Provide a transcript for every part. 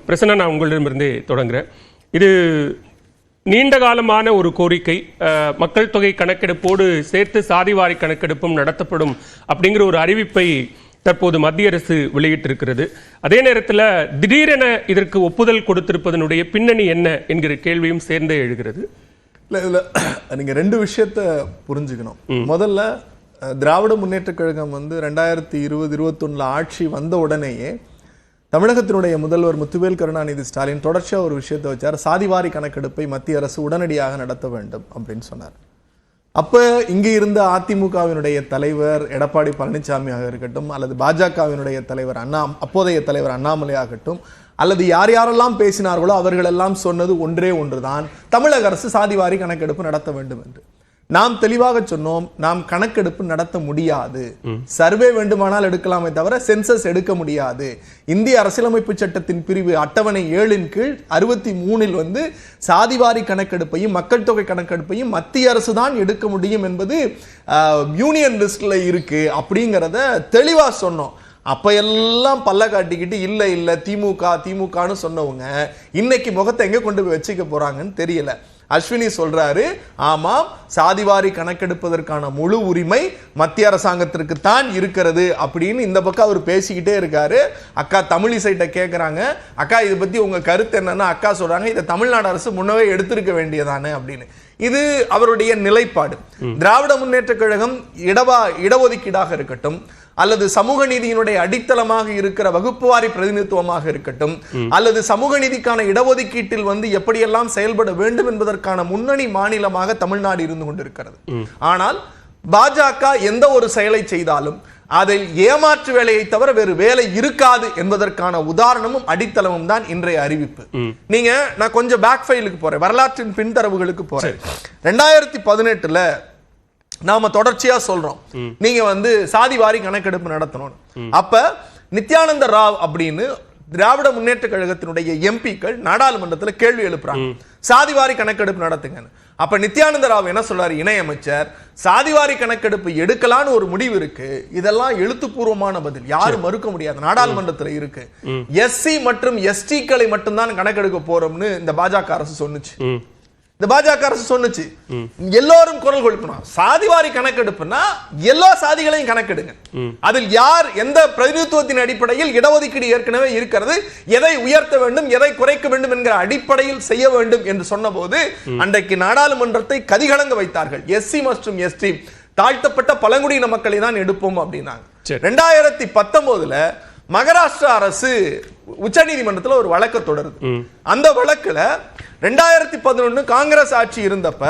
பிரசன்னா, நான் உங்களிடமிருந்தே தொடங்குறேன். இது நீண்ட காலமான ஒரு கோரிக்கை. மக்கள் தொகை கணக்கெடுப்போடு சேர்த்து சாதிவாரி கணக்கெடுப்பும் நடத்தப்படும் அப்படிங்கிற ஒரு அறிவிப்பை தற்போது மத்திய அரசு வெளியிட்டிருக்கிறது. அதே நேரத்தில் திடீரென இதற்கு ஒப்புதல் கொடுத்திருப்பதனுடைய பின்னணி என்ன என்கிற கேள்வியும் சேர்ந்தே எழுகிறது. இல்லை, இதில் நீங்கள் ரெண்டு விஷயத்தை புரிஞ்சுக்கணும். முதல்ல திராவிட முன்னேற்ற கழகம் 2020-21 ஆட்சி வந்த உடனேயே தமிழகத்தினுடைய முதல்வர் முத்துவேல் கருணாநிதி ஸ்டாலின் தொடர்ச்சியாக ஒரு விஷயத்தை வச்சார். சாதிவாரி கணக்கெடுப்பை மத்திய அரசு உடனடியாக நடத்த வேண்டும் அப்படின்னு சொன்னார். அப்போ இங்கே இருந்த அதிமுகவினுடைய தலைவர் எடப்பாடி பழனிசாமியாக இருக்கட்டும், அல்லது பாஜகவினுடைய தலைவர் அப்போதைய தலைவர் அண்ணாமலை ஆகட்டும், அல்லது யாரெல்லாம் பேசினார்களோ அவர்களெல்லாம் சொன்னது ஒன்றே ஒன்றுதான், தமிழக அரசு சாதிவாரி கணக்கெடுப்பு நடத்த வேண்டும் என்று. நாம் தெளிவாக சொன்னோம், நாம் கணக்கெடுப்பு நடத்த முடியாது. சர்வே வேண்டுமானால் எடுக்கலாமே தவிர சென்சஸ் எடுக்க முடியாது. இந்திய அரசியலமைப்பு சட்டத்தின் பிரிவு அட்டவணை 7 கீழ் 63 சாதிவாரி கணக்கெடுப்பையும் மக்கள் தொகை கணக்கெடுப்பையும் மத்திய அரசு தான் எடுக்க முடியும் என்பது யூனியன் லிஸ்ட்ல இருக்கு அப்படிங்கிறத தெளிவா சொன்னோம். அப்ப எல்லாம் பல்ல காட்டிக்கிட்டு இல்ல திமுகன்னு சொன்னவங்க இன்னைக்கு முகத்தை எங்க கொண்டு போய் வச்சுக்க போறாங்கன்னு தெரியல. அஸ்வினி சொல்றாரு, ஆமாம், சாதிவாரி கணக்கெடுப்பதற்கான முழு உரிமை மத்திய அரசாங்கத்திற்கு தான் இருக்கிறது அப்படின்னு இந்த பக்கம் அவர் பேசிக்கிட்டே இருக்காரு. அக்கா தமிழிசைட்ட கேட்கிறாங்க, அக்கா இதை பத்தி உங்க கருத்து என்னன்னா, அக்கா சொல்றாங்க இதை தமிழ்நாடு அரசு முன்னவே எடுத்திருக்க வேண்டியதானே அப்படின்னு. இது அவருடைய நிலைப்பாடு. திராவிட முன்னேற்ற கழகம் இடஒதுக்கீடாக இருக்கட்டும், அல்லது சமூக நீதியினுடைய அடித்தளமாக இருக்கிற வகுப்புவாரி பிரதிநிதித்துவமாக இருக்கட்டும், அல்லது சமூக நீதிக்கான இடஒதுக்கீட்டில் எப்படியெல்லாம் செயல்பட வேண்டும் என்பதற்கான முன்னணி மாநிலமாக தமிழ்நாடு இருந்து கொண்டிருக்கிறது. ஆனால் பாஜக எந்த ஒரு செயலை செய்தாலும் அதில் ஏமாற்று வேலையை தவிர வேறு வேலை இருக்காது என்பதற்கான உதாரணமும் அடித்தளமும் தான் இன்றைய அறிவிப்பு. நான் கொஞ்சம் பேக் ஃபைலுக்கு போறேன், வரலாற்றின் பின்தரவுகளுக்கு போறேன். 2018 நாம தொடர்ச்சியா சொல்றோம், நீங்க சாதிவாரி கணக்கெடுப்பு நடத்தணும். அப்ப நித்யானந்த ராவ் அப்படின்னு திராவிட முன்னேற்ற கழகத்தினுடைய எம்பிக்கள் நாடாளுமன்றத்தில் கேள்வி எழுப்புறாங்க, சாதிவாரி கணக்கெடுப்பு நடத்துங்க. அப்ப நித்யானந்த ராவ் என்ன சொல்றாரு, இணையமைச்சர், சாதிவாரி கணக்கெடுப்பு எடுக்கலான்னு ஒரு முடிவு இருக்கு, இதெல்லாம் எழுத்துப்பூர்வமான பதில், யாரும் மறுக்க முடியாது, நாடாளுமன்றத்தில் இருக்கு. எஸ்சி மற்றும் எஸ்டிக்களை மட்டும்தான் கணக்கெடுக்க போறோம்னு இந்த பாஜக அரசு சொன்னுச்சு. இந்த பாஜக அரசு சொன்னுச்சு, எல்லோரும் குரல் கொடுக்கணும், சாதிவாரி கணக்கெடுப்புனா எல்லா சாதிகளையும் கணக்கெடுங்க, அதில் யார் எந்த பிரதிநிதித்துவத்தின் அடிப்படையில் இடஒதுக்கீடு ஏற்கனவே இருக்கிறது, எதை உயர்த்த வேண்டும் எதை குறைக்க வேண்டும் என்கிற அடிப்படையில் செய்ய வேண்டும் என்று சொன்னபோது அன்றைக்கு நாடாளுமன்றத்தை கதிகலங்க வைத்தார்கள். எஸ்சி மற்றும் எஸ்டி தாழ்த்தப்பட்ட பழங்குடியின மக்களை தான் எடுப்போம் அப்படின்னாங்க. 2019 மகாராஷ்டிரா அரசு உச்ச நீதிமன்றத்தில் ஒரு வழக்கு தொடருது. அந்த வழக்குல 2011 காங்கிரஸ் ஆட்சி இருந்தப்ப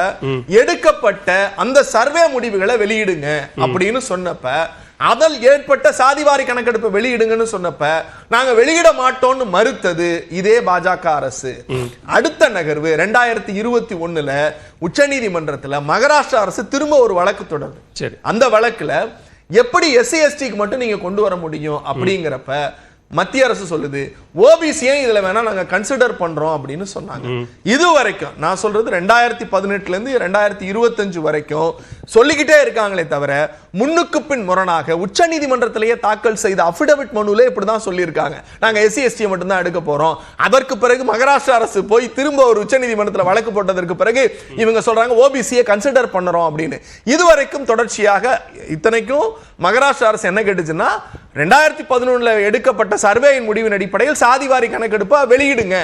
எடுக்கப்பட்ட அந்த சர்வே முடிவுகளை வெளியிடுங்க அப்படின்னு சொன்னப்ப, அதில் ஏற்பட்ட சாதிவாரி கணக்கெடுப்பை வெளியிடுங்கன்னு சொன்னப்ப நாங்க வெளியிட மாட்டோம்னு மறுத்தது இதே பாஜக அரசு. அடுத்த நகர்வு 2021 உச்ச நீதிமன்றத்தில் மகாராஷ்டிரா அரசு திரும்ப ஒரு வழக்கு தொடருது. அந்த வழக்குல எப்படி எஸ்சி எஸ்டிக்கு மட்டும் நீங்க கொண்டு வர முடியும் அப்படிங்கிறப்ப மத்திய அரசு சொல்லுது, ஓபிசியை இதுல வேணா நாங்க கன்சிடர் பண்றோம் அப்படின்னு சொன்னாங்க. இது வரைக்கும் நான் சொல்றது 2018 இருந்து 2025 வரைக்கும் சொல்லிக்கிட்டே இருக்காங்களே தவிர முன்னுக்கு பின் முரணாக உச்ச நீதிமன்றத்திலேயே தாக்கல் செய்த அபிடவிட் மனுல இப்படிதான் சொல்லியிருக்காங்க, நாங்க எஸ்சி எஸ்டியை மட்டும் தான் எடுக்க போறோம். அதற்கு பிறகு மகாராஷ்டிரா அரசு போய் திரும்ப ஒரு உச்ச நீதிமன்றத்தில் வழக்கு போட்டதற்கு பிறகு இவங்க சொல்றாங்க ஓபிசியை கன்சிடர் பண்றோம் அப்படின்னு. இதுவரைக்கும் தொடர்ச்சியாக இத்தனைக்கும் மகாராஷ்டிரா அரசு என்ன கேட்டுச்சுன்னா, 2011 எடுக்கப்பட்ட சர்வேயின் முடிவின் அடிப்படையில் சாதிவாரி கணக்கெடுப்பா வெளியிடுங்க,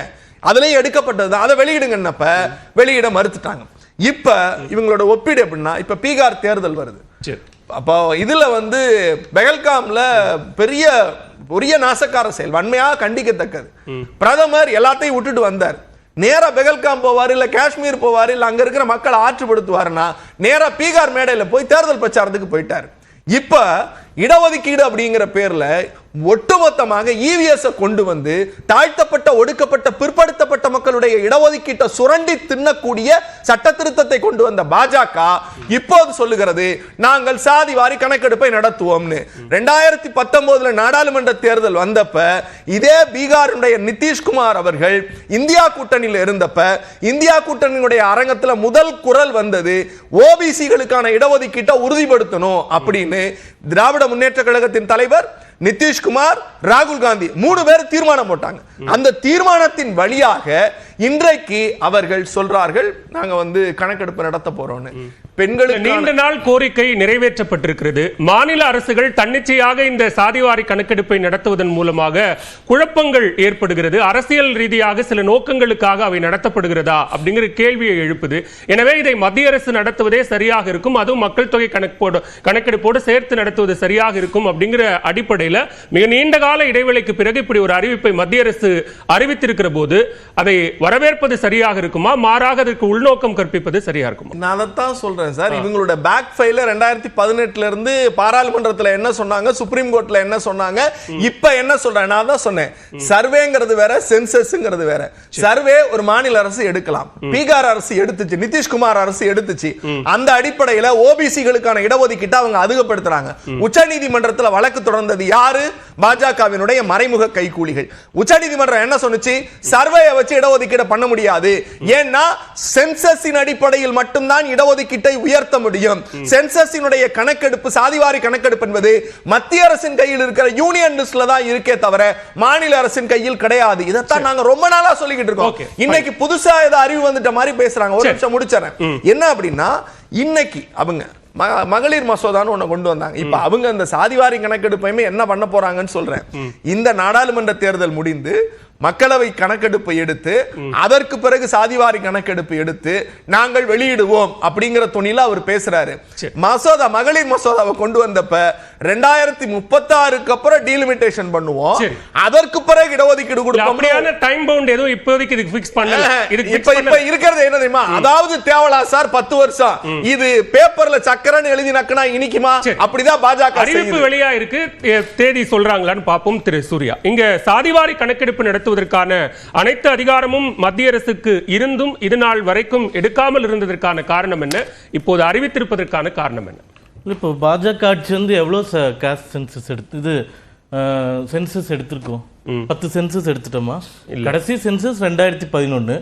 அதுலயும் எடுக்கப்பட்டது அதை வெளியிடுங்கன்னப்ப வெளியிட மறுத்துட்டாங்க. இப்ப இவங்களோட ஒப்பீடு எப்படின்னா, இப்ப பீகார் தேர்தல் வருது. அப்போ இதுல பெஹல்காம்ல பெரிய நாசக்கார செயல், வன்மையாக கண்டிக்கத்தக்கது. பிரதமர் எல்லாத்தையும் விட்டுட்டு வந்தார், நேரா பெஹல்காம் போவாரு, இல்ல காஷ்மீர் போவாரு, இல்ல அங்க இருக்கிற மக்களை ஆற்றுப்படுத்துவாருன்னா நேரா பீகார் மேடையில போய் தேர்தல் பிரச்சாரத்துக்கு போயிட்டாரு. இப்ப இடஒதுக்கீடு அப்படிங்கிற பேர்ல ஒட்டுமொத்தமாக இவிஎஸ் கொண்டு தாழ்த்தப்பட்ட ஒடுக்கப்பட்ட பிற்படுத்தப்பட்ட மக்களுடைய இடஒதுக்கீட்டை சுரண்டி தின்னக்கூடிய சட்ட திருத்தத்தை கொண்டு வந்த பாஜக இப்போது சொல்லுகிறது, நாங்கள் சாதிவாரி கணக்கெடுப்பை நடத்துவோம்னு. 2019 நாடாளுமன்ற தேர்தல் வந்தப்ப இதே பீகாருடைய நிதிஷ்குமார் அவர்கள் இந்தியா கூட்டணியில் இருந்தப்ப இந்தியா கூட்டணியுடைய அரங்கத்தில் முதல் குரல் வந்தது, ஓபிசிகளுக்கான இடஒதுக்கீட்டை உறுதிப்படுத்தணும் அப்படின்னு. திராவிட முன்னேற்ற கழகத்தின் தலைவர் நிதிஷ்குமார், ராகுல் காந்தி 3 பேர் தீர்மானம் போட்டாங்க. அந்த தீர்மானத்தின் வழியாக இன்றைக்கு அவர்கள் சொல்றார்கள் நாங்க வந்து கணக்கெடுப்பு நடத்த போறோம்னு. பெண்களுக்கு நீண்ட நாள் கோரிக்கை நிறைவேற்றப்பட்டிருக்கிறது. மாநில அரசுகள் தன்னிச்சையாக இந்த சாதிவாரி கணக்கெடுப்பை நடத்துவதன் மூலமாக குழப்பங்கள் ஏற்படுகிறது. அரசியல் ரீதியாக சில நோக்கங்களுக்காக அவை நடத்தப்படுகிறதா அப்படிங்கிற கேள்வியை எழுப்புது. எனவே இதை மத்திய அரசு நடத்துவதே சரியாக இருக்கும், அதுவும் மக்கள் தொகை கணக்கெடுப்போடு சேர்த்து நடத்துவது சரியாக இருக்கும் அப்படிங்கிற அடிப்படையில் மிக நீண்ட கால இடைவெளிக்கு பிறகு இப்படி ஒரு அறிவிப்பை மத்திய அரசு அறிவித்திருக்கிற போது அதை வரவேற்பது சரியாக இருக்குமா, மாறாக அதற்கு உள்நோக்கம் கற்பிப்பது சரியா இருக்குமா? நான் அதைத்தான் சொல்றேன் சார். இவங்களோட பேக் ஃபைல 2018 இருந்து பாராளுமன்றத்தில் என்ன சொன்னாங்க, சுப்ரீம் கோர்ட்ல என்ன சொன்னாங்க, இப்ப என்ன சொல்றேன். நான் தான் சொன்னேன், சர்வேங்கிறது வேற, சென்சஸ்ங்கிறது வேற. சர்வே ஒரு மாநில அரசு எடுக்கலாம், பீகார் அரசு எடுத்துச்சு, நிதிஷ்குமார் அரசு எடுத்துச்சு. அந்த அடிப்படையில் ஓபிசிகளுக்கான இடஒதுக்கீட்டை அவங்க அதிகப்படுத்துறாங்க. உச்சநீதிமன்றத்தில் வழக்கு தொடர்ந்தது யாரு? பாஜகவினுடைய மறைமுக கைகூலிகள். உச்சநீதிமன்றம் என்ன சொன்னுச்சு? சர்வேயை வச்சு இடஒதுக்கீடு பண்ண முடியாது, ஏன்னா சென்சஸின் அடிப்படையில் மட்டும்தான் இடஒதுக்கீட்டை உயர்த்த முடியும். சென்சஸினுடைய கணக்கெடுப்பு, சாதிவாரி கணக்கெடுப்பு என்பது மத்திய அரசின் கையில் இருக்கிற யூனியன் லிஸ்ட்ல தான் இருக்கே தவிர மாநில அரசின் கையில் கிடையாது. இதைத்தான் நாங்க ரொம்ப நாளா சொல்லிக்கிட்டு இருக்கோம். இன்னைக்கு புதுசா ஏதோ அறிவு வந்துட்ட மாதிரி பேசுறாங்க. ஒரு நிமிஷம் முடிச்சறேன். என்ன அப்படின்னா, இன்னைக்கு அவங்க மகளிர் மசோதான்னு ஒண்ணு கொண்டு வந்தாங்க. இப்ப அவங்க அந்த சாதிவாரி கணக்கெடுப்பையுமே என்ன பண்ண போறாங்கன்னு சொல்றேன். இந்த நாடாளுமன்ற தேர்தல் முடிந்து மக்களவை கணக்கெடுப்பு எடுத்து அதற்கு பிறகு சாதிவாரி கணக்கெடுப்பு எடுத்து நாங்கள் வெளியிடுவோம் அப்படிங்கிற துணியில அவர் பேசுறாரு. மசோதா, மகளிர் மசோதாவை கொண்டு வந்தப்ப 2036க்கு அப்புறம் டீலிமிட்டேஷன் பண்ணுவோம், அதற்கு பிறகு இடஒதுக்கீடு கொடுப்போம். அப்படியான டைம் பவுண்ட் எதுவும் இப்போதைக்கு இதுக்கு ஃபிக்ஸ் பண்ணல. இப்ப இருக்கிறது என்ன தெரியுமா? அதாவது தேவலா சார் 10 வருஷம் இது பேப்பர்ல சக்கரன்னு எழுதி நக்குனா இனிக்குமா? அப்படிதான் பாஜக அறிவிப்பு வெளியா இருக்கு. தேதி சொல்றாங்களான்னு பாப்போம். திரு சூர்யா, இங்க சாதிவாரி கணக்கெடுப்பு நடத்துவதற்கான அனைத்து அதிகாரமும் மத்திய அரசுக்கு இருந்தும் இது நாள் வரைக்கும் எடுக்காமல் இருந்ததற்கான காரணம் என்ன? இப்போது அறிவித்திருப்பதற்கான காரணம் என்ன? இப்போ பாஜக ஆட்சி வந்து எவ்வளவு காஸ்ட் சென்சஸ் எடுத்து சென்சஸ் எடுத்திருக்கோம்? 10 சென்சஸ் எடுத்துட்டோமா? கடைசி சென்சஸ் 2011,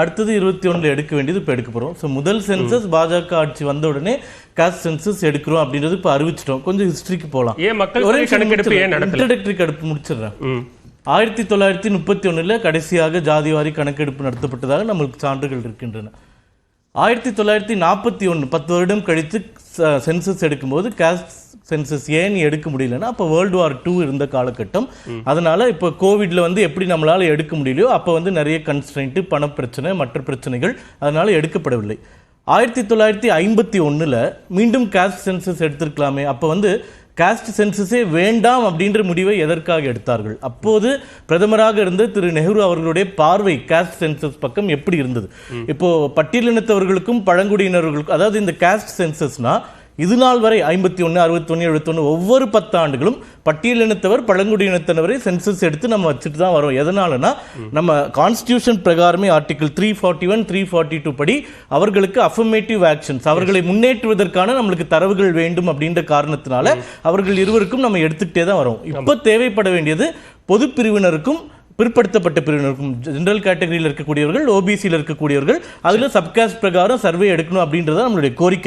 அடுத்தது 21 எடுக்க வேண்டியது இப்ப எடுக்க போறோம். ஸோ முதல் சென்சஸ் பாஜக ஆட்சி வந்த உடனே காஸ்ட் சென்சஸ் எடுக்கிறோம் அப்படின்றது இப்ப அறிவிச்சிட்டோம். கொஞ்சம் ஹிஸ்டரிக்கு போகலாம். ஏன் மக்கள் கணக்கெடுப்பு ஏன் நடத்தல? இன்ட்ரோடக்டரி கணக்கு முடிச்சிடுறேன். 1931 கடைசியாக ஜாதிவாரி கணக்கெடுப்பு நடத்தப்பட்டதாக நம்மளுக்கு சான்றுகள் இருக்கின்றன. 1941 10 வருடம் கழித்து சென்சஸ் எடுக்கும்போது காஸ்ட் சென்சஸ் ஏன் எடுக்க முடியலன்னா அப்போ World War II இருந்த காலகட்டம். அதனால இப்போ கோவிட்ல வந்து எப்படி நம்மளால எடுக்க முடியலையோ அப்போ வந்து நிறைய கன்ஸ்ட்ரெயின்ட், பண பிரச்சனை, மற்ற பிரச்சனைகள், அதனால எடுக்கப்படவில்லை. 1951 மீண்டும் காஸ்ட் சென்சஸ் எடுத்திருக்கலாமே. அப்போ வந்து காஸ்ட் சென்சஸே வேண்டாம் அப்படின்ற முடிவை எதற்காக எடுத்தார்கள்? அப்போது பிரதமராக இருந்த திரு நெஹ்ரு அவர்களுடைய பார்வை காஸ்ட் சென்சஸ் பக்கம் எப்படி இருந்தது? இப்போ பட்டியலினத்தவர்களுக்கும் பழங்குடியினர்களுக்கும், அதாவது இந்த காஸ்ட் சென்சஸ்னா இது நாள் வரை 51, 61, 71 ஒவ்வொரு 10 ஆண்டுகளும் பட்டியலினத்தவர், பழங்குடியினத்தவரை சென்சஸ் எடுத்து நம்ம வச்சுட்டு தான் வரோம். எதனாலனா நம்ம கான்ஸ்டிடியூஷன் பிரகாரமே ஆர்டிகிள் 341, 342 படி அவர்களுக்கு அஃபர்மேட்டிவ் ஆக்ஷன்ஸ், அவர்களை முன்னேற்றுவதற்கான நம்மளுக்கு தரவுகள் வேண்டும் அப்படின்ற காரணத்தினால அவர்கள் இருவருக்கும் நம்ம எடுத்துக்கிட்டே தான் வரோம். இப்போ தேவைப்பட வேண்டியது பொது பிரிவினருக்கும் பிற்படுத்தப்பட்ட பிரிவினருக்கும், ஜெனரல் கேட்டகரியில் இருக்கக்கூடியவர்கள், ஓபிசியில் இருக்கக்கூடியவர்கள், அதில் சப்காஸ்ட் பிரகாரம் சர்வே எடுக்கணும் அப்படின்றத நம்மளுடைய கோரிக்கை.